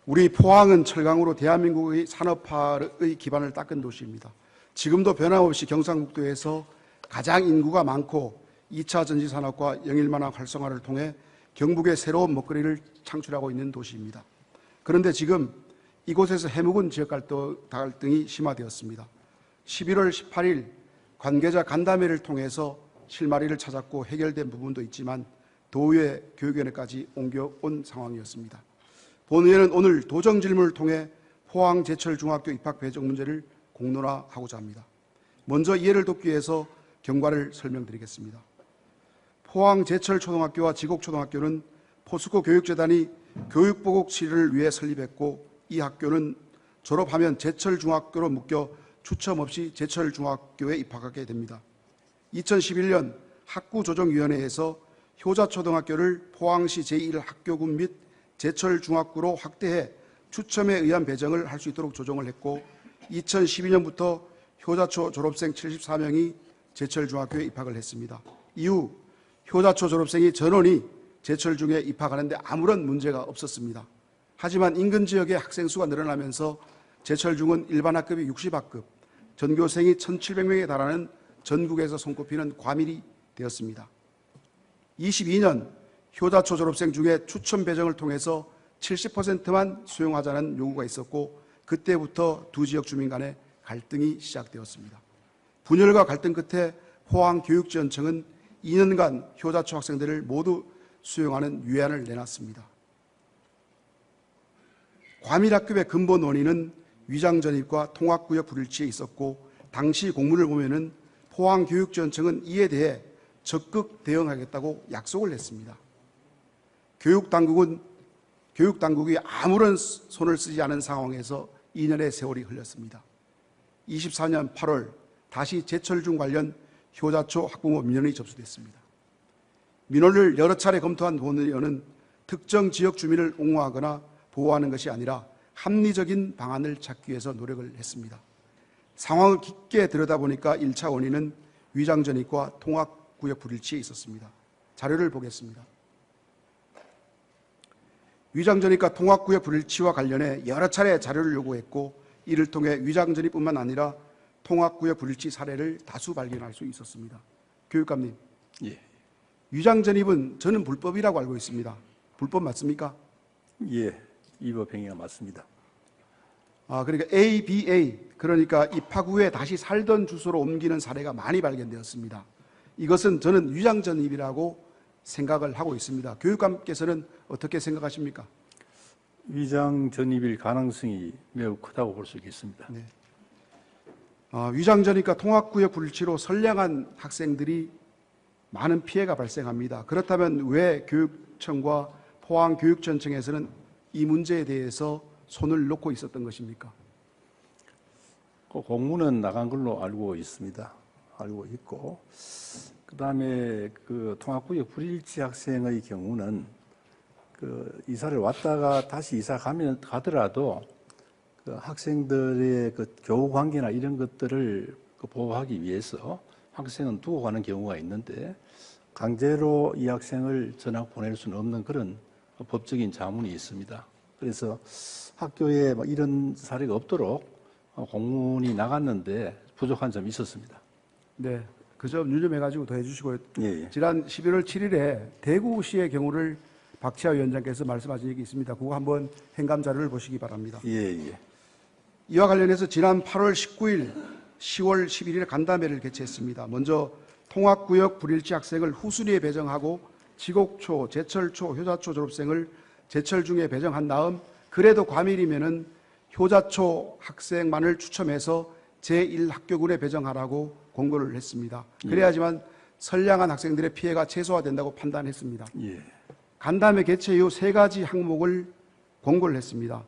우리 포항은 철강으로 대한민국의 산업화의 기반을 닦은 도시입니다. 지금도 변함없이 경상북도에서 가장 인구가 많고 2차 전지산업과 영일만한 활성화를 통해 경북의 새로운 먹거리를 창출하고 있는 도시입니다. 그런데 지금 이곳에서 해묵은 지역 갈등이 심화되었습니다. 11월 18일 관계자 간담회를 통해서 실마리를 찾았고 해결된 부분도 있지만 도의회 교육위원회까지 옮겨온 상황이었습니다. 본의회는 오늘 도정 질문을 통해 포항 제철중학교 입학 배정 문제를 공론화하고자 합니다. 먼저 이해를 돕기 위해서 경과를 설명드리겠습니다. 포항 제철초등학교와 지곡초등학교는 포스코 교육재단이 교육보국 치료를 위해 설립했고, 이 학교는 졸업하면 제철중학교로 묶여 추첨 없이 제철중학교에 입학하게 됩니다. 2011년 학구조정위원회에서 효자초등학교를 포항시 제1학교군 및 제철중학교로 확대해 추첨에 의한 배정을 할 수 있도록 조정을 했고, 2012년부터 효자초 졸업생 74명이 제철중학교에 입학을 했습니다. 이후 효자초 졸업생이 전원이 제철중에 입학하는데 아무런 문제가 없었습니다. 하지만 인근 지역의 학생 수가 늘어나면서 제철중은 일반 학급이 60학급, 전교생이 1,700명에 달하는 전국에서 손꼽히는 과밀이 되었습니다. 22년 효자초 졸업생 중에 추첨 배정을 통해서 70%만 수용하자는 요구가 있었고, 그때부터 두 지역 주민 간의 갈등이 시작되었습니다. 분열과 갈등 끝에 포항교육지원청은 2년간 효자초 학생들을 모두 수용하는 유예안을 내놨습니다. 과밀학급의 근본 원인은 위장전입과 통합구역 불일치에 있었고, 당시 공문을 보면은 포항교육지원청은 이에 대해 적극 대응하겠다고 약속을 했습니다. 교육당국이 아무런 손을 쓰지 않은 상황에서 2년의 세월이 흘렀습니다. 24년 8월 다시 제철중 관련 효자초 학부모 민원이 접수됐습니다. 민원을 여러 차례 검토한 본의원은 특정 지역 주민을 옹호하거나 보호하는 것이 아니라 합리적인 방안을 찾기 위해서 노력을 했습니다. 상황을 깊게 들여다보니까 1차 원인은 위장전입과 통합구역 불일치에 있었습니다. 자료를 보겠습니다. 위장전입과 통합구역 불일치와 관련해 여러 차례 자료를 요구했고, 이를 통해 위장전입뿐만 아니라 통합구역 불일치 사례를 다수 발견할 수 있었습니다. 교육감님, 예. 위장전입은 저는 불법이라고 알고 있습니다. 불법 맞습니까? 예, 위법 행위가 맞습니다. 그러니까 ABA, 그러니까 입학 후에 다시 살던 주소로 옮기는 사례가 많이 발견되었습니다. 이것은 저는 위장전입이라고 생각을 하고 있습니다. 교육감께서는 어떻게 생각하십니까? 위장전입일 가능성이 매우 크다고 볼 수 있겠습니다. 네. 위장전입과 통합구역 불일치로 선량한 학생들이 많은 피해가 발생합니다. 그렇다면 왜 교육청과 포항교육지원청에서는 이 문제에 대해서 손을 놓고 있었던 것입니까? 공문은 나간 걸로 알고 있습니다. 알고 있고, 그다음에 그 통합구역 불일치 학생의 경우는 그 이사를 왔다가 다시 이사 가더라도 그 학생들의 그 교우 관계나 이런 것들을 보호하기 위해서 학생은 두고 가는 경우가 있는데, 강제로 이 학생을 전학 보낼 수는 없는 그런 법적인 자문이 있습니다. 그래서 학교에 이런 사례가 없도록 공문이 나갔는데 부족한 점이 있었습니다. 네, 그 점 유념해가지고 더 해주시고요. 예. 지난 11월 7일에 대구시의 경우를 박치하 위원장께서 말씀하신 적이 있습니다. 그거 한번 행감 자료를 보시기 바랍니다. 예. 이와 관련해서 지난 8월 19일, 10월 11일에 간담회를 개최했습니다. 먼저 통합구역 불일치 학생을 후순위에 배정하고 지곡초, 제철초, 효자초 졸업생을 제철중에 배정한 다음 그래도 과밀이면은 효자초 학생만을 추첨해서 제1학교군에 배정하라고 공고를 했습니다. 그래야지만 선량한 학생들의 피해가 최소화된다고 판단했습니다. 예. 간담회 개최 이후 3가지 항목을 공고를 했습니다.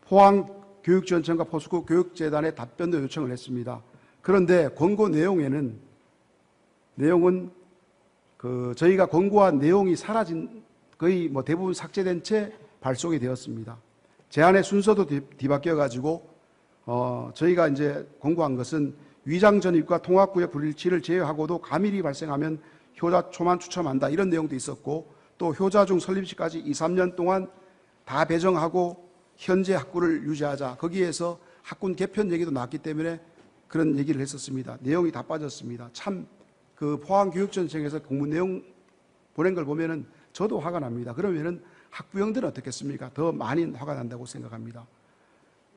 포항교육지원청과 포스코 교육재단에 답변도 요청을 했습니다. 그런데 권고 내용은 저희가 권고한 내용이 사라진, 거의 대부분 삭제된 채 발송이 되었습니다. 제안의 순서도 뒤바뀌어가지고 저희가 이제 권고한 것은 위장전입과 통합구역 불일치를 제외하고도 과밀이 발생하면 효자초만 추첨한다, 이런 내용도 있었고, 또 효자중 설립시까지 2, 3년 동안 다 배정하고 현재 학구를 유지하자. 거기에서 학군 개편 얘기도 나왔기 때문에 그런 얘기를 했었습니다. 내용이 다 빠졌습니다. 참 그 포항교육전청에서 공문 내용 보낸 걸 보면은 저도 화가 납니다. 그러면은 학부형들은 어떻겠습니까? 더 많이 화가 난다고 생각합니다.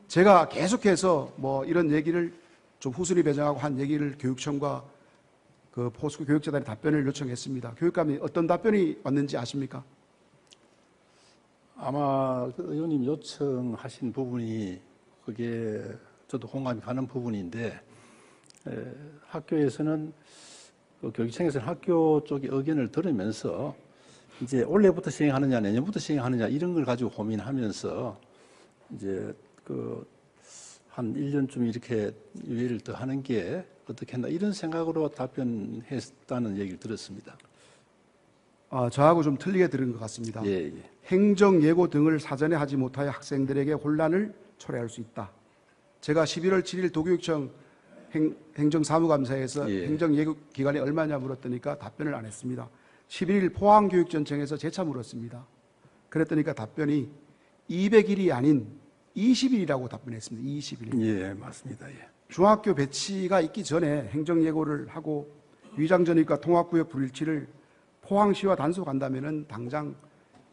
제가 계속해서 뭐 이런 얘기를 좀 후순위 배정하고 한 얘기를 교육청과 그 포스코 교육재단에 답변을 요청했습니다. 교육감이 어떤 답변이 왔는지 아십니까? 아마 그 의원님 요청하신 부분이 그게 저도 공감이 가는 부분인데 학교에서는 그 교육청에서는 학교 쪽의 의견을 들으면서 이제 올해부터 시행하느냐 내년부터 시행하느냐 이런 걸 가지고 고민하면서 이제 그 한 1년쯤 이렇게 유예를 더 하는 게 어떻게 했나 이런 생각으로 답변했다는 얘기를 들었습니다. 저하고 좀 틀리게 들은 것 같습니다. 예, 예. 행정 예고 등을 사전에 하지 못하여 학생들에게 혼란을 초래할 수 있다. 제가 11월 7일 도교육청 행정사무감사에서 예. 행정 예고 기간이 얼마냐 물었더니까 답변을 안 했습니다. 11일 포항교육전청에서 재차 물었습니다. 그랬더니까 답변이 200일이 아닌 20일이라고 답변했습니다. 20일. 예, 맞습니다. 예. 중학교 배치가 있기 전에 행정 예고를 하고 위장전입과 통합구역 불일치를 포항시와 단속한다면은 당장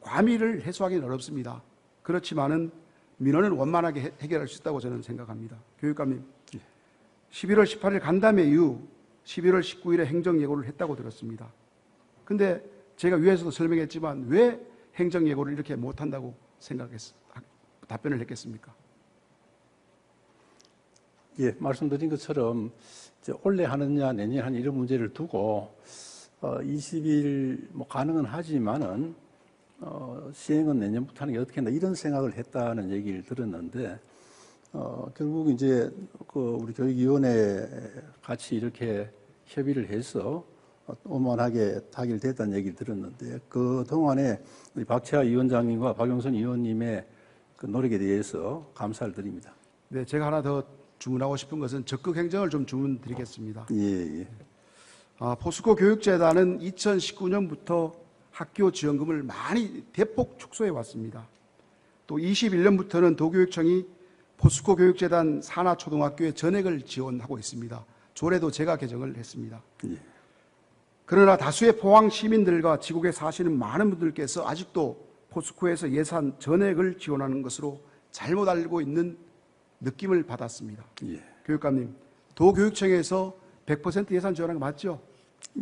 과밀을 해소하기는 어렵습니다. 그렇지만은 민원은 원만하게 해결할 수 있다고 저는 생각합니다. 교육감님, 11월 18일 간담회 이후 11월 19일에 행정 예고를 했다고 들었습니다. 근데 제가 위에서도 설명했지만 왜 행정 예고를 이렇게 못한다고 답변을 했겠습니까? 예, 말씀드린 것처럼 이제 올해 하느냐 내년 하느냐 이런 문제를 두고 20일 뭐 가능은 하지만은 시행은 내년부터 하는 게 어떻게 했나 이런 생각을 했다는 얘기를 들었는데 결국 이제 그 우리 교육위원회 같이 이렇게 협의를 해서 원만하게 타결됐다는 얘기를 들었는데 그 동안에 우리 박채하 위원장님과 박용선 의원님의 그 노력에 대해서 감사를 드립니다. 네, 제가 하나 더 주문하고 싶은 것은 적극 행정을 좀 주문드리겠습니다. 예, 예. 포스코 교육재단은 2019년부터 학교 지원금을 많이 대폭 축소해 왔습니다. 또 21년부터는 도교육청이 포스코 교육재단 산하초등학교에 전액을 지원하고 있습니다. 조례도 제가 개정을 했습니다. 예. 그러나 다수의 포항 시민들과 지국에 사시는 많은 분들께서 아직도 포스코에서 예산 전액을 지원하는 것으로 잘못 알고 있는 느낌을 받았습니다. 예. 교육감님, 도교육청에서 100% 예산 지원한 거 맞죠?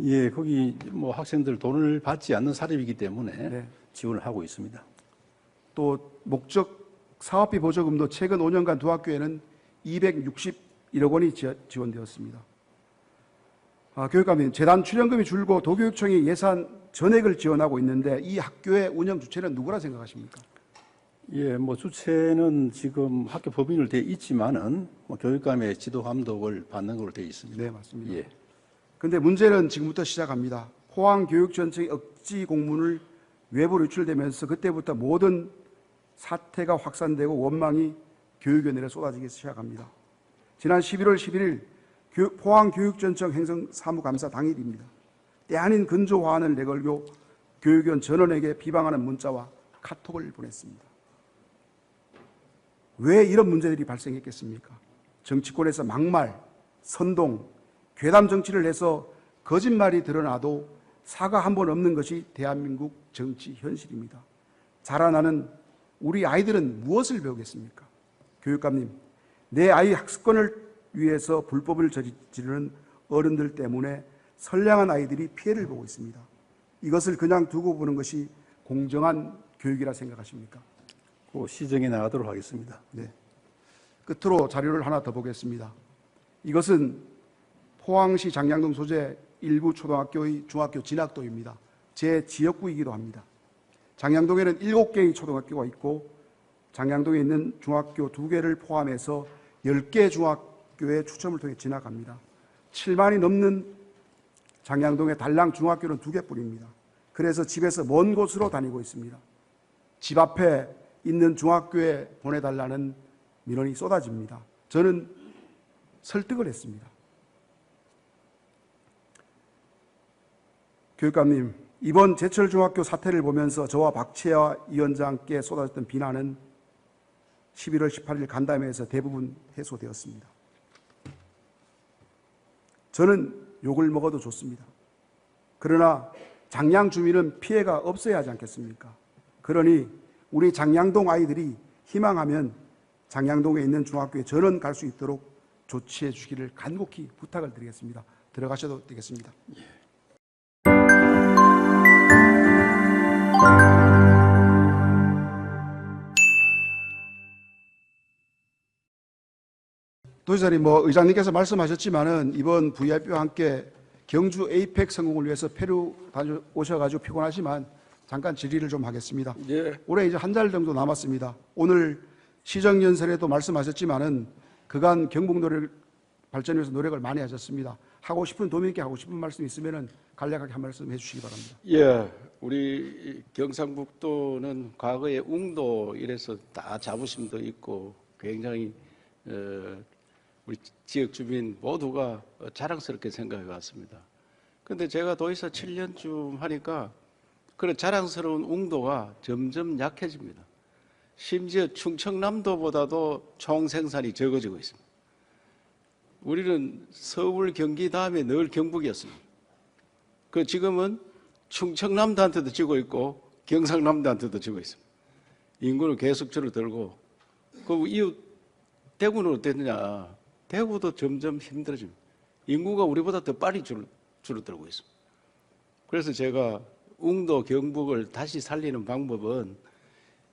예, 거기 뭐 학생들 돈을 받지 않는 사립이기 때문에 네. 지원을 하고 있습니다. 또 목적 사업비 보조금도 최근 5년간 두 학교에는 261억 원이 지원되었습니다. 교육감님, 재단 출연금이 줄고 도교육청이 예산 전액을 지원하고 있는데 이 학교의 운영 주체는 누구라 생각하십니까? 예, 뭐 주체는 지금 학교 법인으로 되어 있지만은 뭐 교육감의 지도 감독을 받는 걸로 되어 있습니다. 네, 맞습니다. 예. 그런데 문제는 지금부터 시작합니다. 포항교육전청의 억지 공문을 외부로 유출되면서 그때부터 모든 사태가 확산되고 원망이 교육위원회에 쏟아지기 시작합니다. 지난 11월 11일 포항교육전청 행정사무감사 당일입니다. 때 아닌 근조화환을 내걸고 교육위원 전원에게 비방하는 문자와 카톡을 보냈습니다. 왜 이런 문제들이 발생했겠습니까? 정치권에서 막말, 선동, 괴담 정치를 해서 거짓말이 드러나도 사과 한 번 없는 것이 대한민국 정치 현실입니다. 자라나는 우리 아이들은 무엇을 배우겠습니까? 교육감님, 내 아이 학습권을 위해서 불법을 저지르는 어른들 때문에 선량한 아이들이 피해를 보고 있습니다. 이것을 그냥 두고 보는 것이 공정한 교육이라 생각하십니까? 시정해 나가도록 하겠습니다. 네. 끝으로 자료를 하나 더 보겠습니다. 이것은 포항시 장량동 소재 일부 초등학교의 중학교 진학도입니다. 제 지역구이기도 합니다. 장량동에는 7개의 초등학교가 있고 장량동에 있는 중학교 2개를 포함해서 10개 중학교에 추첨을 통해 진학합니다. 7만이 넘는 장량동의 달랑 중학교는 2개뿐입니다. 그래서 집에서 먼 곳으로 다니고 있습니다. 집 앞에 있는 중학교에 보내달라는 민원이 쏟아집니다. 저는 설득을 했습니다. 교육감님, 이번 제철중학교 사태를 보면서 저와 박채하 위원장께 쏟아졌던 비난은 11월 18일 간담회에서 대부분 해소되었습니다. 저는 욕을 먹어도 좋습니다. 그러나 장양 주민은 피해가 없어야 하지 않겠습니까? 그러니 우리 장양동 아이들이 희망하면 장양동에 있는 중학교에 전원 갈 수 있도록 조치해 주기를 간곡히 부탁을 드리겠습니다. 들어가셔도 되겠습니다. 도지사님, 의장님께서 말씀하셨지만은 이번 VIP와 함께 경주 에이펙 성공을 위해서 페루 다녀오셔가지고 피곤하지만 잠깐 질의를 좀 하겠습니다. 예. 올해 이제 한 달 정도 남았습니다. 오늘 시정연설에도 말씀하셨지만은 그간 경북노래 발전을 위해서 노력을 많이 하셨습니다. 하고 싶은 도민께 하고 싶은 말씀 있으면은 간략하게 한 말씀 해주시기 바랍니다. 예, 우리 경상북도는 과거에 웅도 이래서 다 자부심도 있고 굉장히 우리 지역 주민 모두가 자랑스럽게 생각해 왔습니다. 그런데 제가 도의사 7년쯤 하니까 그런 자랑스러운 웅도가 점점 약해집니다. 심지어 충청남도보다도 총생산이 적어지고 있습니다. 우리는 서울, 경기 다음에 늘 경북이었습니다. 그 지금은 충청남도한테도 지고 있고 경상남도한테도 지고 있습니다. 인구는 계속 줄어들고 그 이웃 대구는 어땠느냐? 대구도 점점 힘들어집니다. 인구가 우리보다 더 빨리 줄어들고 있습니다. 그래서 제가 웅도 경북을 다시 살리는 방법은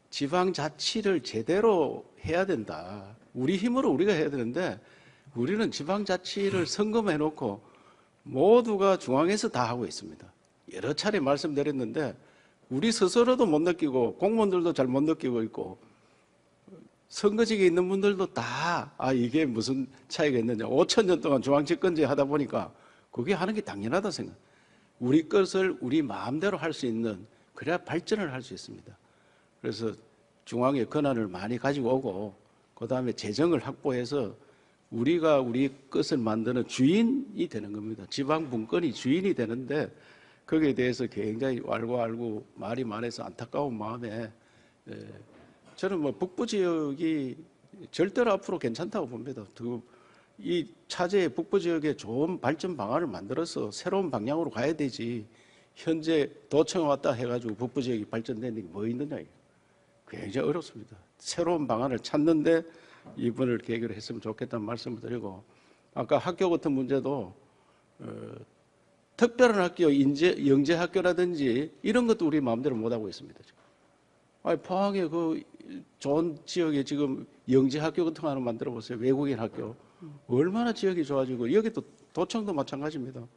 지방자치를 제대로 해야 된다. 우리 힘으로 우리가 해야 되는데 우리는 지방자치를 선검해놓고 모두가 중앙에서 다 하고 있습니다. 여러 차례 말씀드렸는데 우리 스스로도 못 느끼고 공무원들도 잘 못 느끼고 있고 선거직에 있는 분들도 다 이게 무슨 차이가 있느냐. 5천 년 동안 중앙집권제 하다 보니까 그게 하는 게 당연하다 생각. 우리 것을 우리 마음대로 할 수 있는 그래야 발전을 할 수 있습니다. 그래서 중앙의 권한을 많이 가지고 오고 그다음에 재정을 확보해서 우리가 우리 것을 만드는 주인이 되는 겁니다. 지방 분권이 주인이 되는데 거기에 대해서 굉장히 왈가왈부 말이 많아서 안타까운 마음에 저는 북부 지역이 절대로 앞으로 괜찮다고 봅니다. 이 차제의 북부 지역에 좋은 발전 방안을 만들어서 새로운 방향으로 가야 되지. 현재 도청에 왔다 해가지고 북부 지역이 발전되는 게 뭐 있느냐. 굉장히 어렵습니다. 새로운 방안을 찾는데 이번을 계기로 했으면 좋겠다는 말씀을 드리고 아까 학교 같은 문제도 특별한 학교, 영재 학교라든지 이런 것도 우리 마음대로 못하고 있습니다. 포항에 그 좋은 지역에 지금 영재 학교 같은 거 하나 만들어 보세요. 외국인 학교. 얼마나 지역이 좋아지고 여기 또 도청도 마찬가지입니다.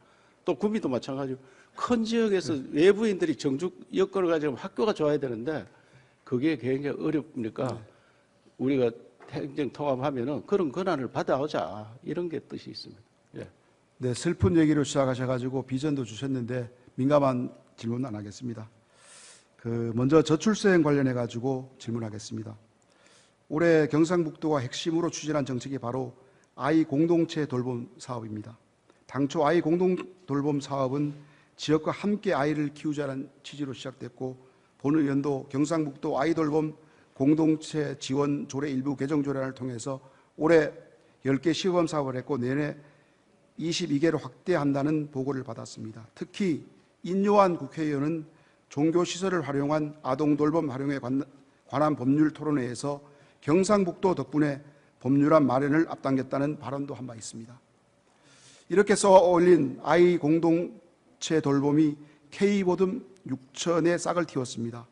또 구미도 마찬가지고 큰 지역에서 외부인들이 정juk 여건을 가지고 학교가 좋아야 되는데 그게 굉장히 어렵니까 우리가 행정 통합하면은 그런 권한을 받아오자 이런 게 뜻이 있습니다. 예. 네, 슬픈 얘기로 시작하셔가지고 비전도 주셨는데 민감한 질문 안 하겠습니다. 먼저 저출생 관련해 가지고 질문하겠습니다. 올해 경상북도가 핵심으로 추진한 정책이 바로 아이 공동체 돌봄 사업입니다. 당초 아이 공동 돌봄 사업은 지역과 함께 아이를 키우자는 취지로 시작됐고 본 의원도 경상북도 아이 돌봄 공동체 지원 조례 일부 개정 조례안을 통해서 올해 10개 시범 사업을 했고 내년에 22개로 확대한다는 보고를 받았습니다. 특히 인요한 국회의원은 종교시설을 활용한 아동돌봄 활용에 관한 법률 토론회에서 경상북도 덕분에 법률안 마련을 앞당겼다는 발언도 한 바 있습니다. 이렇게 써 올린 아이 공동체 돌봄이 K보듬 6천의 싹을 틔웠습니다.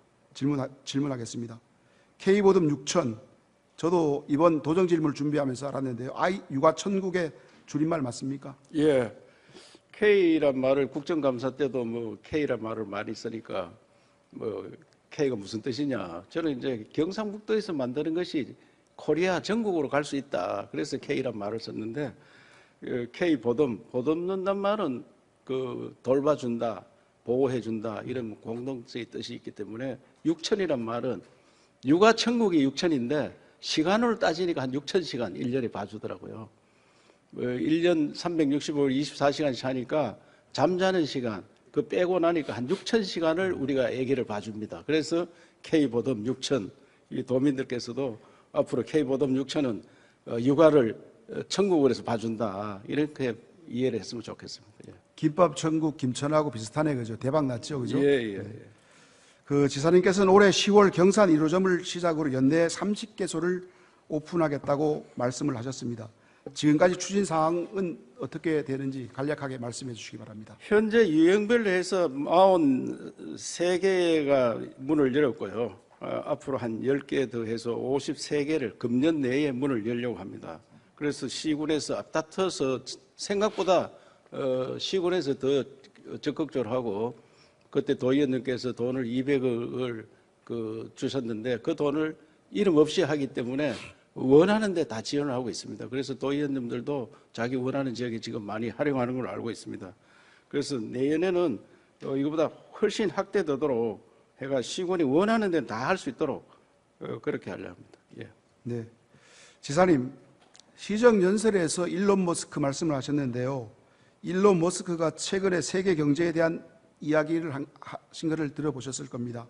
질문하겠습니다. K보듬 6천, 저도 이번 도정 질문을 준비하면서 알았는데요. 아이 육아 천국의 줄임말 맞습니까? 예. K란 말을 국정감사 때도 K란 말을 많이 쓰니까 K가 무슨 뜻이냐. 저는 이제 경상북도에서 만드는 것이 코리아 전국으로 갈 수 있다. 그래서 K란 말을 썼는데 K 보듬는단 말은 돌봐준다, 보호해준다 이런 공동체의 뜻이 있기 때문에 6천이란 말은 육아 천국이 6천인데 시간으로 따지니까 한 6,000시간 1년에 봐주더라고요. 1년 365일 24시간씩 하니까 잠자는 시간 그 빼고 나니까 한 6,000시간을 우리가 아기를 봐줍니다. 그래서 K보듬 6천 이 도민들께서도 앞으로 K보험 6천은 육아를 천국을 해서 봐준다. 이렇게 이해를 했으면 좋겠습니다. 예. 김밥 천국 김천하고 비슷하네, 그죠? 대박 났죠, 그죠? 예, 예. 그 지사님께서는 올해 10월 경산 1호점을 시작으로 연내 30개소를 오픈하겠다고 말씀을 하셨습니다. 지금까지 추진 사항은 어떻게 되는지 간략하게 말씀해 주시기 바랍니다. 현재 유형별로 해서 43개가 문을 열었고요. 앞으로 한 10개 더 해서 53개를 금년 내에 문을 열려고 합니다. 그래서 시군에서 앞다퉈서 생각보다 시군에서 더 적극적으로 하고 그때 도의원님께서 돈을 200억을 주셨는데 그 돈을 이름 없이 하기 때문에 원하는 데 다 지원을 하고 있습니다. 그래서 도의원님들도 자기 원하는 지역에 지금 많이 활용하는 걸로 알고 있습니다. 그래서 내년에는 이거보다 훨씬 확대되도록 해가 시군이 원하는 데는 다 할 수 있도록 그렇게 하려 합니다. 예. 네. 지사님, 시정연설에서 일론 머스크 말씀을 하셨는데요. 일론 머스크가 최근에 세계 경제에 대한 이야기를 하신 것을 들어보셨을 겁니다.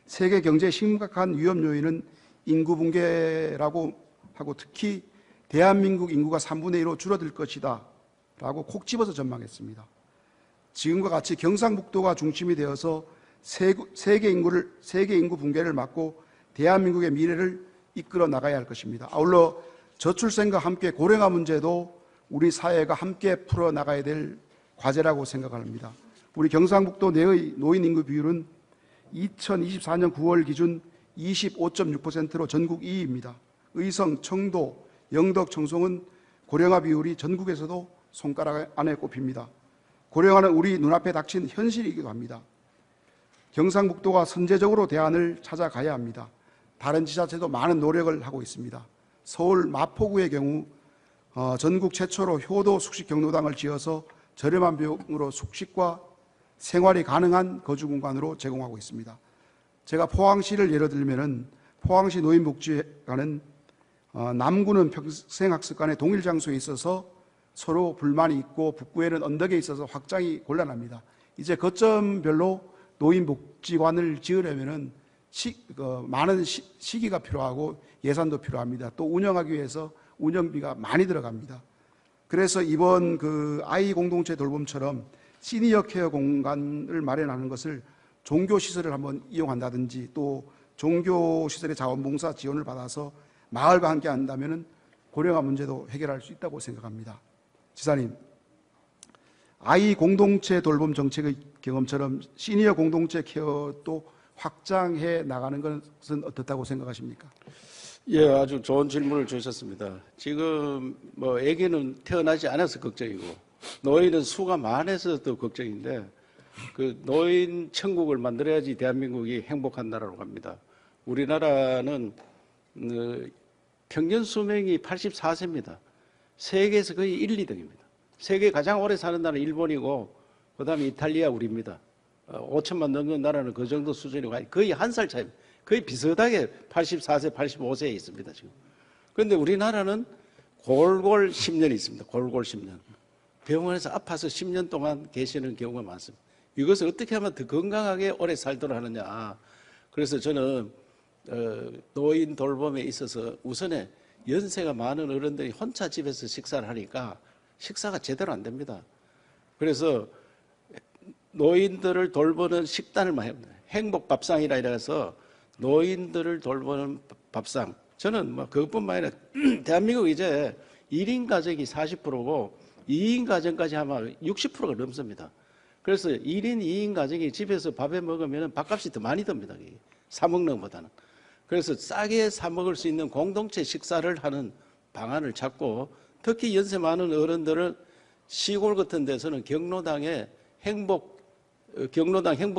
세계 경제의 심각한 위험 요인은 인구 붕괴라고 하고 특히 대한민국 인구가 3분의 1로 줄어들 것이다 라고 콕 집어서 전망했습니다. 지금과 같이 경상북도가 중심이 되어서 세계 인구 붕괴를 막고 대한민국의 미래를 이끌어 나가야 할 것입니다. 아울러 저출생과 함께 고령화 문제도 우리 사회가 함께 풀어 나가야 될 과제라고 생각합니다. 우리 경상북도 내의 노인 인구 비율은 2024년 9월 기준 25.6%로 전국 2위입니다. 의성, 청도, 영덕, 청송은 고령화 비율이 전국에서도 손가락 안에 꼽힙니다. 고령화는 우리 눈앞에 닥친 현실이기도 합니다. 경상북도가 선제적으로 대안을 찾아가야 합니다. 다른 지자체도 많은 노력을 하고 있습니다. 서울 마포구의 경우 전국 최초로 효도 숙식 경로당을 지어서 저렴한 비용으로 숙식과 생활이 가능한 거주 공간으로 제공하고 있습니다. 제가 포항시를 예로 들면은 포항시 노인복지관은 남구는 평생학습관의 동일 장소에 있어서 서로 불만이 있고 북구에는 언덕에 있어서 확장이 곤란합니다. 이제 거점별로 노인복지관을 지으려면은 많은 시기가 필요하고 예산도 필요합니다. 또 운영하기 위해서 운영비가 많이 들어갑니다. 그래서 이번 아이 공동체 돌봄처럼 시니어 케어 공간을 마련하는 것을 종교시설을 한번 이용한다든지 또 종교시설의 자원봉사 지원을 받아서 마을과 함께 한다면 고령화 문제도 해결할 수 있다고 생각합니다. 지사님, 아이 공동체 돌봄 정책의 경험처럼 시니어 공동체 케어도 확장해 나가는 것은 어떻다고 생각하십니까? 예, 아주 좋은 질문을 주셨습니다. 지금 아기는 태어나지 않아서 걱정이고 노인은 수가 많아서 더 걱정인데 노인 천국을 만들어야지 대한민국이 행복한 나라로 갑니다. 우리나라는 평균 수명이 84세입니다. 세계에서 거의 1, 2등입니다. 세계 가장 오래 사는 나라는 일본이고 그다음에 이탈리아 우리입니다. 5천만 넘는 나라는 그 정도 수준이고 거의 한 살 차이, 거의 비슷하게 84세, 85세에 있습니다 지금. 그런데 우리나라는 골골 10년이 있습니다. 골골 10년. 병원에서 아파서 10년 동안 계시는 경우가 많습니다. 이것을 어떻게 하면 더 건강하게 오래 살도록 하느냐. 그래서 저는 노인 돌봄에 있어서 우선에 연세가 많은 어른들이 혼자 집에서 식사를 하니까 식사가 제대로 안 됩니다. 그래서 노인들을 돌보는 식단을 많이 합니다. 행복밥상이라 해서 노인들을 돌보는 밥상. 저는 그것뿐만 아니라 대한민국 이제 1인 가정이 40%고 2인 가정까지 하면 60%가 넘습니다. 그래서 1인, 2인 가정이 집에서 밥에 먹으면 밥값이 더 많이 듭니다. 사 먹는 것보다는. 그래서 싸게 사 먹을 수 있는 공동체 식사를 하는 방안을 찾고 특히 연세 많은 어른들은 시골 같은 데서는 경로당 행복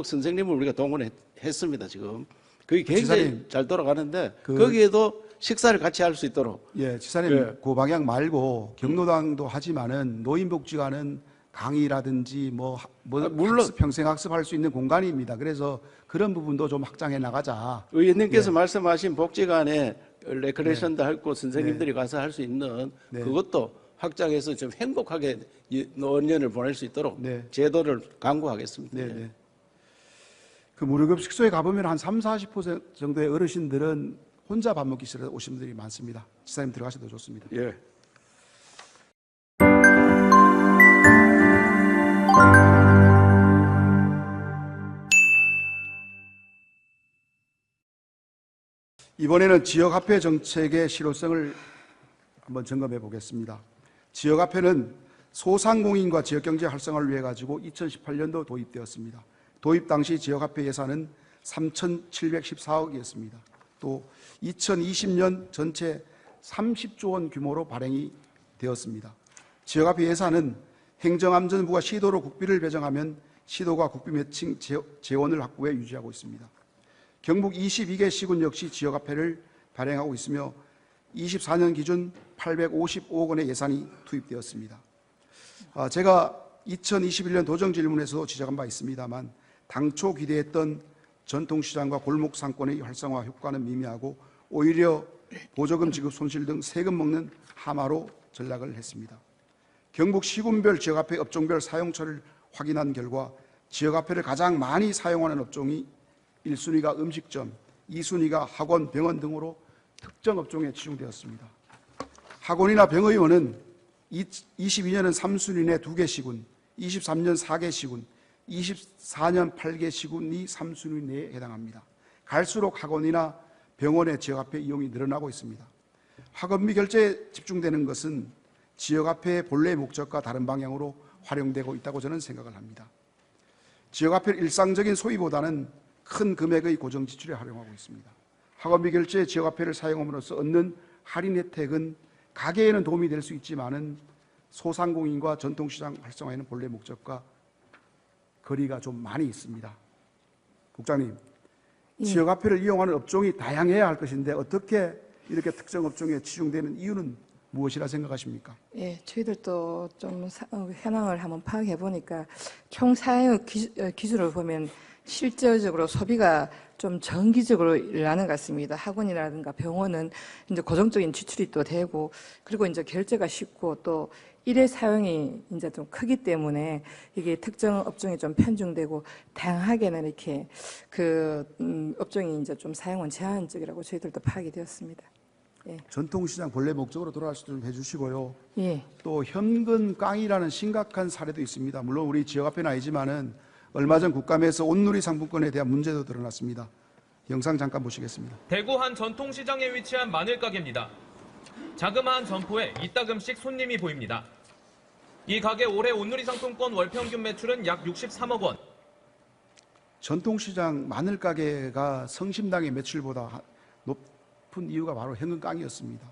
선생님을 우리가 동원했습니다. 지금 그게 굉장히 지사님, 잘 돌아가는데 거기에도 식사를 같이 할 수 있도록. 예, 지사님, 예. 그 방향 말고 경로당도 하지만은 노인복지관은 강의라든지 물론 평생학습할 수 있는 공간입니다. 그래서 그런 부분도 좀 확장해 나가자. 의원님께서 말씀하신 복지관에 레크레이션도 하고 선생님들이 가서 할 수 있는 그것도 확장해서 좀 행복하게 노년을 보낼 수 있도록 제도를 강구하겠습니다. 네. 그 무료급 식소에 가보면 한 30, 40% 정도의 어르신들은 혼자 밥 먹기 싫어서 오신 분들이 많습니다. 지사님 들어가셔도 좋습니다. 예. 이번에는 지역화폐 정책의 실효성을 한번 점검해 보겠습니다. 지역화폐는 소상공인과 지역경제 활성화를 위해 가지고 2018년도 도입되었습니다. 도입 당시 지역화폐 예산은 3,714억이었습니다. 또 2020년 전체 30조 원 규모로 발행이 되었습니다. 지역화폐 예산은 행정안전부가 시도로 국비를 배정하면 시도가 국비 매칭 재원을 확보해 유지하고 있습니다. 경북 22개 시군 역시 지역화폐를 발행하고 있으며 24년 기준 855억 원의 예산이 투입되었습니다. 제가 2021년 도정질문에서도 지적한 바 있습니다만 당초 기대했던 전통시장과 골목상권의 활성화 효과는 미미하고 오히려 보조금 지급 손실 등 세금 먹는 하마로 전락을 했습니다. 경북 시군별 지역화폐 업종별 사용처를 확인한 결과 지역화폐를 가장 많이 사용하는 업종이 1순위가 음식점, 2순위가 학원, 병원 등으로 특정 업종에 치중되었습니다. 학원이나 병의원은 22년은 3순위 내 2개 시군, 23년 4개 시군, 24년 8개 시군이 3순위 내에 해당합니다. 갈수록 학원이나 병원의 지역화폐 이용이 늘어나고 있습니다. 학원비 결제에 집중되는 것은 지역화폐의 본래 목적과 다른 방향으로 활용되고 있다고 저는 생각을 합니다. 지역화폐를 일상적인 소비보다는 큰 금액의 고정 지출에 활용하고 있습니다. 학원비 결제에 지역화폐를 사용함으로써 얻는 할인 혜택은 가게에는 도움이 될 수 있지만은 소상공인과 전통시장 활성화에는 본래 목적과 거리가 좀 많이 있습니다. 국장님, 지역화폐를 이용하는 업종이 다양해야 할 것인데 어떻게 이렇게 특정 업종에 치중되는 이유는 무엇이라 생각하십니까? 예, 저희들도 좀 현황을 한번 파악해 보니까 총 사용 기준을 보면 실질적으로 소비가 좀 정기적으로 일어나는 것 같습니다. 학원이라든가 병원은 이제 고정적인 지출이 또 되고, 그리고 이제 결제가 쉽고 또 일회 사용이 이제 좀 크기 때문에 이게 특정 업종에 좀 편중되고 다양하게는 이렇게 업종이 이제 좀 사용은 제한적이라고 저희들도 파악이 되었습니다. 예. 전통시장 본래 목적으로 돌아갈 수 있도록 해주시고요. 예. 또 현금 깡이라는 심각한 사례도 있습니다. 물론 우리 지역화폐는 아니지만은 얼마 전 국감에서 온누리 상품권에 대한 문제도 드러났습니다. 영상 잠깐 보시겠습니다. 대구 한 전통시장에 위치한 마늘가게입니다. 자그마한 점포에 이따금씩 손님이 보입니다. 이 가게 올해 온누리 상품권 월평균 매출은 약 63억 원. 전통시장 마늘가게가 성심당의 매출보다 높은 이유가 바로 현금 깡이었습니다.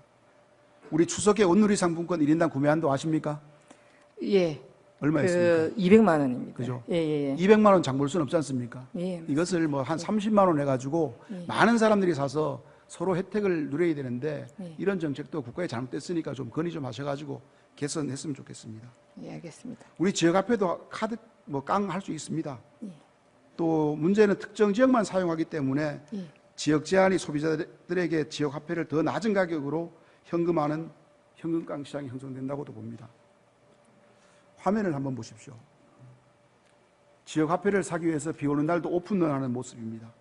우리 추석에 온누리 상품권 1인당 구매한도 아십니까? 예. 얼마였습니까? 200만 원입니다. 그죠? 예. 200만 원 장 볼 수는 없지 않습니까? 예. 이것을 뭐 한 30만 원 해가지고 많은 사람들이 사서 서로 혜택을 누려야 되는데 이런 정책도 국가에 잘못됐으니까 좀 건의 좀 하셔가지고 개선했으면 좋겠습니다. 예, 알겠습니다. 우리 지역화폐도 카드 깡 할 수 있습니다. 또 문제는 특정 지역만 사용하기 때문에 지역 제한이 소비자들에게 지역화폐를 더 낮은 가격으로 현금화하는 현금깡 시장이 형성된다고도 봅니다. 화면을 한번 보십시오. 지역화폐를 사기 위해서 비 오는 날도 오픈을 하는 모습입니다.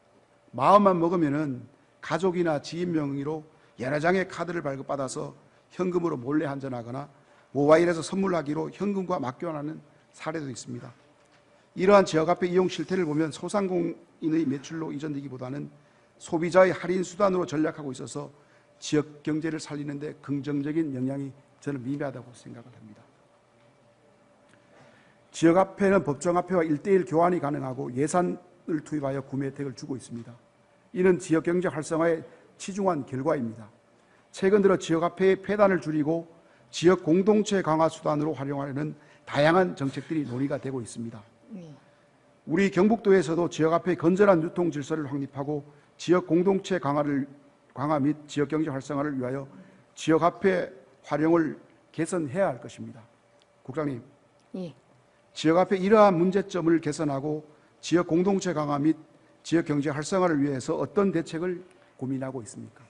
마음만 먹으면은 가족이나 지인 명의로 여러 장의 카드를 발급받아서 현금으로 몰래 환전하거나 모바일에서 선물하기로 현금과 맞교환하는 사례도 있습니다. 이러한 지역화폐 이용 실태를 보면 소상공인의 매출로 이전되기보다는 소비자의 할인 수단으로 전략하고 있어서 지역 경제를 살리는 데 긍정적인 영향이 저는 미미하다고 생각을 합니다. 지역화폐는 법정화폐와 1:1 교환이 가능하고 예산을 투입하여 구매 혜택을 주고 있습니다. 이는 지역경제 활성화에 치중한 결과입니다. 최근 들어 지역화폐의 폐단을 줄이고 지역 공동체 강화 수단으로 활용하려는 다양한 정책들이 논의가 되고 있습니다. 우리 경북도에서도 지역화폐의 건전한 유통 질서를 확립하고 지역 공동체 강화 및 지역경제 활성화를 위하여 지역화폐 활용을 개선해야 할 것입니다. 국장님, 예. 지역화폐 이러한 문제점을 개선하고 지역 공동체 강화 및 지역경제 활성화를 위해서 어떤 대책을 고민하고 있습니까?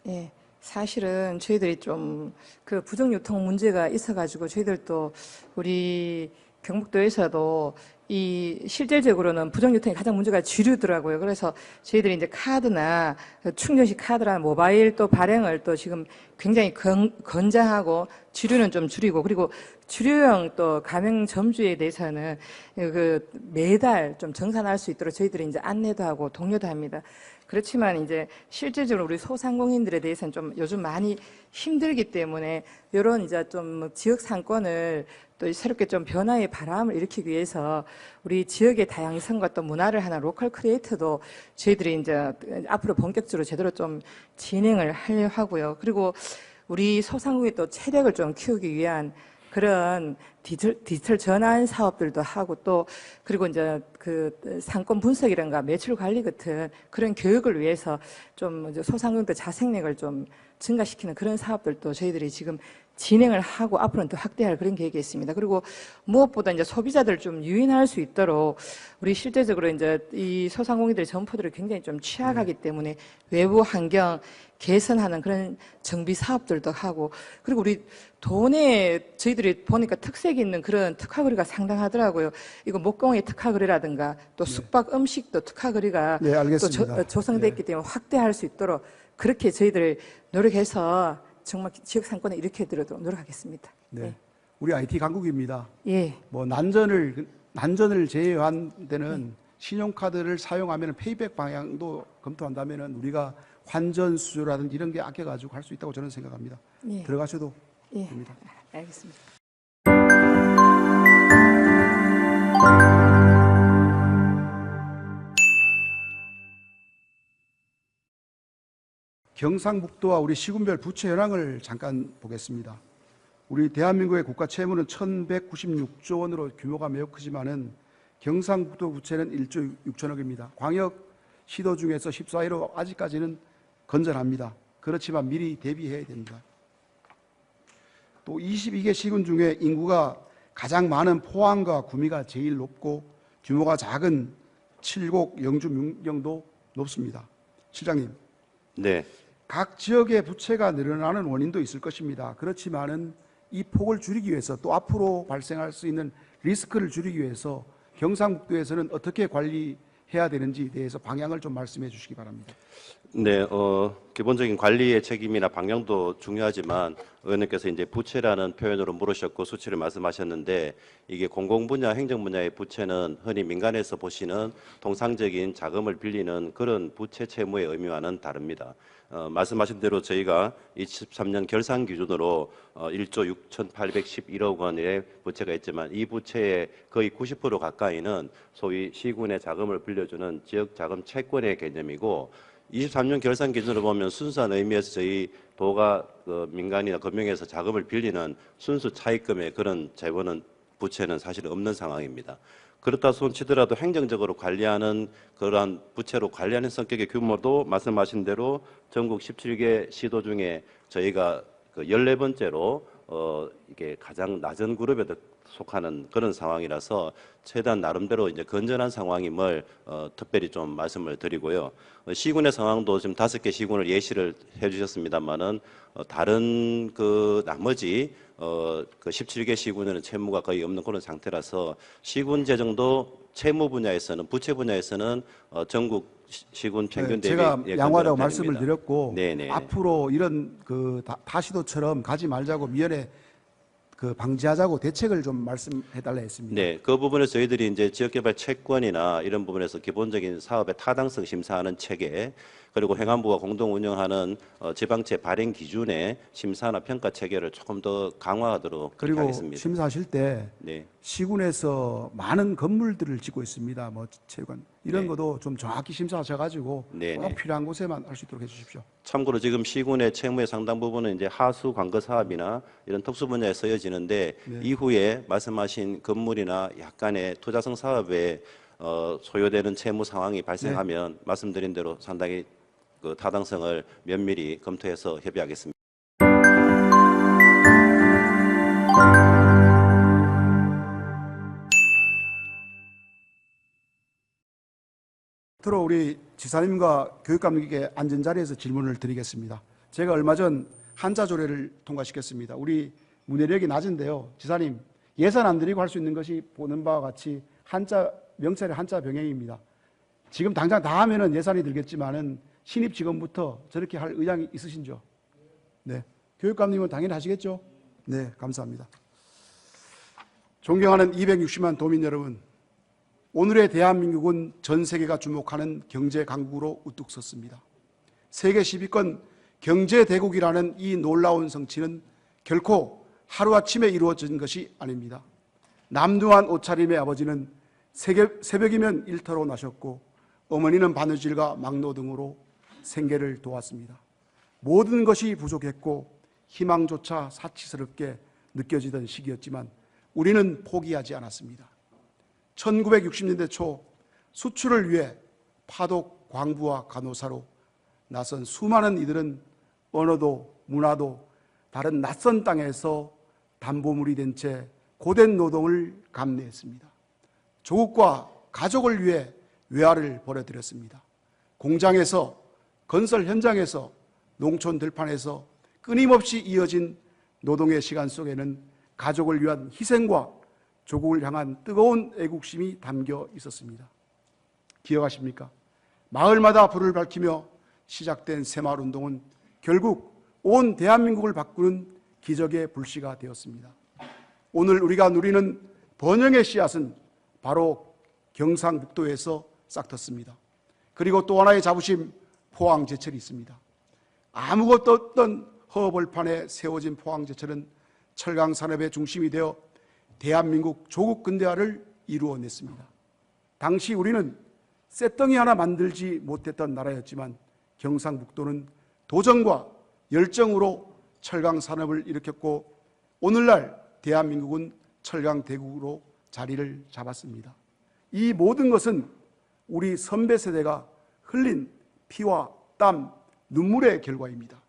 예. 사실은 저희들이 좀 부정유통 문제가 있어가지고 저희들도 우리 경북도에서도 이 실질적으로는 부정유통이 가장 문제가 주류더라고요. 그래서 저희들이 이제 카드나 충전식 카드나 모바일 또 발행을 또 지금 굉장히 권장하고 주류는 좀 줄이고, 그리고 주류형 또 가맹점주에 대해서는 그 매달 좀 정산할 수 있도록 저희들이 이제 안내도 하고 독려도 합니다. 그렇지만 이제 실질적으로 우리 소상공인들에 대해서는 좀 요즘 많이 힘들기 때문에 이런 이제 좀 지역 상권을 또 새롭게 좀 변화의 바람을 일으키기 위해서 우리 지역의 다양성과 또 문화를 하나 로컬 크리에이터도 저희들이 이제 앞으로 본격적으로 제대로 좀 진행을 하려고 하고요. 그리고 우리 소상공인 또 체력을 좀 키우기 위한 그런 디지털 전환 사업들도 하고, 또 그리고 이제 그 상권 분석이란가 매출 관리 같은 그런 교육을 위해서 좀 이제 소상공인들 자생력을 좀 증가시키는 그런 사업들도 저희들이 지금 진행을 하고 앞으로는 더 확대할 그런 계획이 있습니다. 그리고 무엇보다 이제 소비자들 좀 유인할 수 있도록 우리 실제적으로 이제 이 소상공인들의 점포들을 굉장히 좀 취약하기 때문에 외부 환경 개선하는 그런 정비 사업들도 하고, 그리고 우리 도내 저희들이 보니까 특색 있는 그런 특화거리가 상당하더라고요. 이거 목공의 특화거리라든가 또 숙박 음식도 특화거리가 네, 알겠습니다. 또 조성돼 있기 때문에 확대할 수 있도록 그렇게 저희들 노력해서 정말 지역 상권에 이렇게 들어도 노력하겠습니다. 네. 우리 IT 강국입니다. 예. 뭐 난전을 제외한 데는 신용카드를 사용하면 페이백 방향도 검토한다면은 우리가 환전 수수료라든지 이런 게 아껴가지고 할 수 있다고 저는 생각합니다. 예. 들어가셔도 예. 됩니다. 알겠습니다. 경상북도와 우리 시군별 부채 현황을 잠깐 보겠습니다. 우리 대한민국의 국가 채무는 1,196조 원으로 규모가 매우 크지만은 경상북도 부채는 1조 6천억입니다. 광역 시도 중에서 14위로 아직까지는 건전합니다. 그렇지만 미리 대비해야 됩니다. 또 22개 시군 중에 인구가 가장 많은 포항과 구미가 제일 높고 규모가 작은 칠곡, 영주, 문경도 높습니다. 실장님. 네. 각 지역의 부채가 늘어나는 원인도 있을 것입니다. 그렇지만은 이 폭을 줄이기 위해서 또 앞으로 발생할 수 있는 리스크를 줄이기 위해서 경상북도에서는 어떻게 관리해야 되는지에 대해서 방향을 좀 말씀해 주시기 바랍니다. 네, 기본적인 관리의 책임이나 방향도 중요하지만 의원님께서 이제 부채라는 표현으로 물으셨고 수치를 말씀하셨는데 이게 공공분야, 행정분야의 부채는 흔히 민간에서 보시는 통상적인 자금을 빌리는 그런 부채 채무의 의미와는 다릅니다. 말씀하신 대로 저희가 23년 결산 기준으로 1조 6,811억 원의 부채가 있지만 이 부채의 거의 90% 가까이는 소위 시군의 자금을 빌려주는 지역 자금 채권의 개념이고 23년 결산 기준으로 보면 순수한 의미에서 저희 도가 민간이나 금융에서 자금을 빌리는 순수 차입금의 그런 재원은 부채는 사실 없는 상황입니다. 그렇다 손치더라도 행정적으로 관리하는 그러한 부채로 관리하는 성격의 규모도 말씀하신 대로 전국 17개 시도 중에 저희가 그 14번째로 이게 가장 낮은 그룹에 속하는 그런 상황이라서 최대한 나름대로 이제 건전한 상황임을 특별히 좀 말씀을 드리고요. 시군의 상황도 지금 5개 시군을 예시를 해주셨습니다만은 다른 그 나머지 그 17개 시군에는 채무가 거의 없는 그런 상태라서 시군 재정도 채무 분야에서는 부채 분야에서는 전국 시군 평균 대비 제가 양호하다고 건전한 말씀을 편입니다. 드렸고 네네. 앞으로 이런 그 다시도처럼 가지 말자고 미연에 그 방지하자고 대책을 좀 말씀해 달라 했습니다. 네, 그 부분에서 저희들이 이제 지역개발 채권이나 이런 부분에서 기본적인 사업의 타당성 심사하는 체계, 그리고 행안부가 공동 운영하는 지방채 발행 기준의 심사나 평가 체계를 조금 더 강화하도록 그리고 하겠습니다. 심사하실 때 네. 시군에서 많은 건물들을 짓고 있습니다. 뭐 체육관 이런 네. 것도 좀 정확히 심사하셔가지고 네, 꼭 네. 필요한 곳에만 할 수 있도록 해주십시오. 참고로 지금 시군의 채무의 상당 부분은 이제 하수 관거 사업이나 이런 특수 분야에 쓰여지는데 이후에 말씀하신 건물이나 약간의 투자성 사업에 소요되는 채무 상황이 발생하면 말씀드린 대로 상당히 그 타당성을 면밀히 검토해서 협의하겠습니다. 앞으로 우리 지사님과 교육감님께 앉은 자리에서 질문을 드리겠습니다. 제가 얼마 전 한자조례를 통과시켰습니다. 우리 문해력이 낮은데요. 지사님, 예산 안 들이고 할 수 있는 것이 보는 바와 같이 명찰의 한자 병행입니다. 지금 당장 다 하면은 예산이 들겠지만은 신입 직원부터 저렇게 할 의향이 있으신죠? 네. 교육감님은 당연히 하시겠죠? 네, 감사합니다. 존경하는 260만 도민 여러분, 오늘의 대한민국은 전 세계가 주목하는 경제 강국으로 우뚝 섰습니다. 세계 10위권 경제 대국이라는 이 놀라운 성취는 결코 하루아침에 이루어진 것이 아닙니다. 남두한 옷차림의 아버지는 새벽이면 일터로 나셨고 어머니는 바느질과 막노 등으로 생계를 도왔습니다. 모든 것이 부족했고 희망조차 사치스럽게 느껴지던 시기였지만 우리는 포기하지 않았습니다. 1960년대 초 수출을 위해 파독 광부와 간호사로 나선 수많은 이들은 언어도 문화도 다른 낯선 땅에서 담보물이 된 채 고된 노동을 감내했습니다. 조국과 가족을 위해 외화를 벌여들였습니다. 공장에서, 건설 현장에서, 농촌 들판에서 끊임없이 이어진 노동의 시간 속에는 가족을 위한 희생과 조국을 향한 뜨거운 애국심이 담겨 있었습니다. 기억하십니까? 마을마다 불을 밝히며 시작된 새마을운동은 결국 온 대한민국을 바꾸는 기적의 불씨가 되었습니다. 오늘 우리가 누리는 번영의 씨앗은 바로 경상북도에서 싹텄습니다. 그리고 또 하나의 자부심, 포항제철이 있습니다. 아무것도 없던 허벌판에 세워진 포항제철은 철강산업의 중심이 되어 대한민국 조국 근대화를 이루어냈습니다. 당시 우리는 쇳덩이 하나 만들지 못했던 나라였지만 경상북도는 도전과 열정으로 철강산업을 일으켰고 오늘날 대한민국은 철강대국으로 자리를 잡았습니다. 이 모든 것은 우리 선배 세대가 흘린 피와 땀, 눈물의 결과입니다.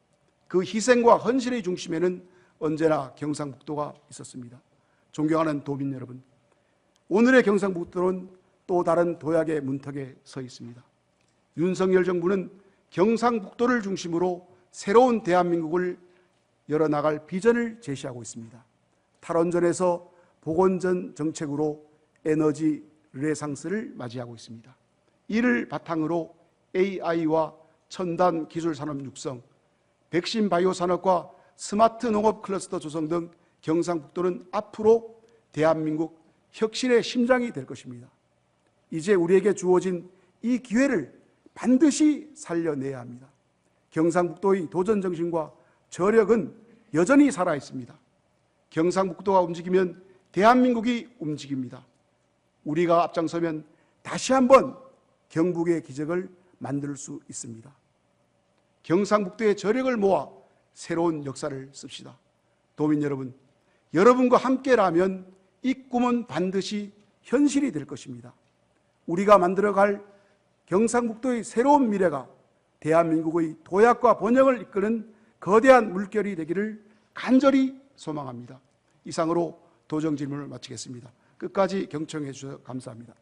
그 희생과 헌신의 중심에는 언제나 경상북도가 있었습니다. 존경하는 도민 여러분, 오늘의 경상북도는 또 다른 도약의 문턱에 서 있습니다. 윤석열 정부는 경상북도를 중심으로 새로운 대한민국을 열어나갈 비전을 제시하고 있습니다. 탈원전에서 복원전 정책으로 에너지 르네상스를 맞이하고 있습니다. 이를 바탕으로 AI와 첨단 기술 산업 육성, 백신 바이오 산업과 스마트 농업 클러스터 조성 등 경상북도는 앞으로 대한민국 혁신의 심장이 될 것입니다. 이제 우리에게 주어진 이 기회를 반드시 살려내야 합니다. 경상북도의 도전 정신과 저력은 여전히 살아 있습니다. 경상북도가 움직이면 대한민국이 움직입니다. 우리가 앞장서면 다시 한번 경북의 기적을 만들 수 있습니다. 경상북도의 저력을 모아 새로운 역사를 씁시다. 도민 여러분, 여러분과 함께라면 이 꿈은 반드시 현실이 될 것입니다. 우리가 만들어갈 경상북도의 새로운 미래가 대한민국의 도약과 번영을 이끄는 거대한 물결이 되기를 간절히 소망합니다. 이상으로 도정 질문을 마치겠습니다. 끝까지 경청해 주셔서 감사합니다.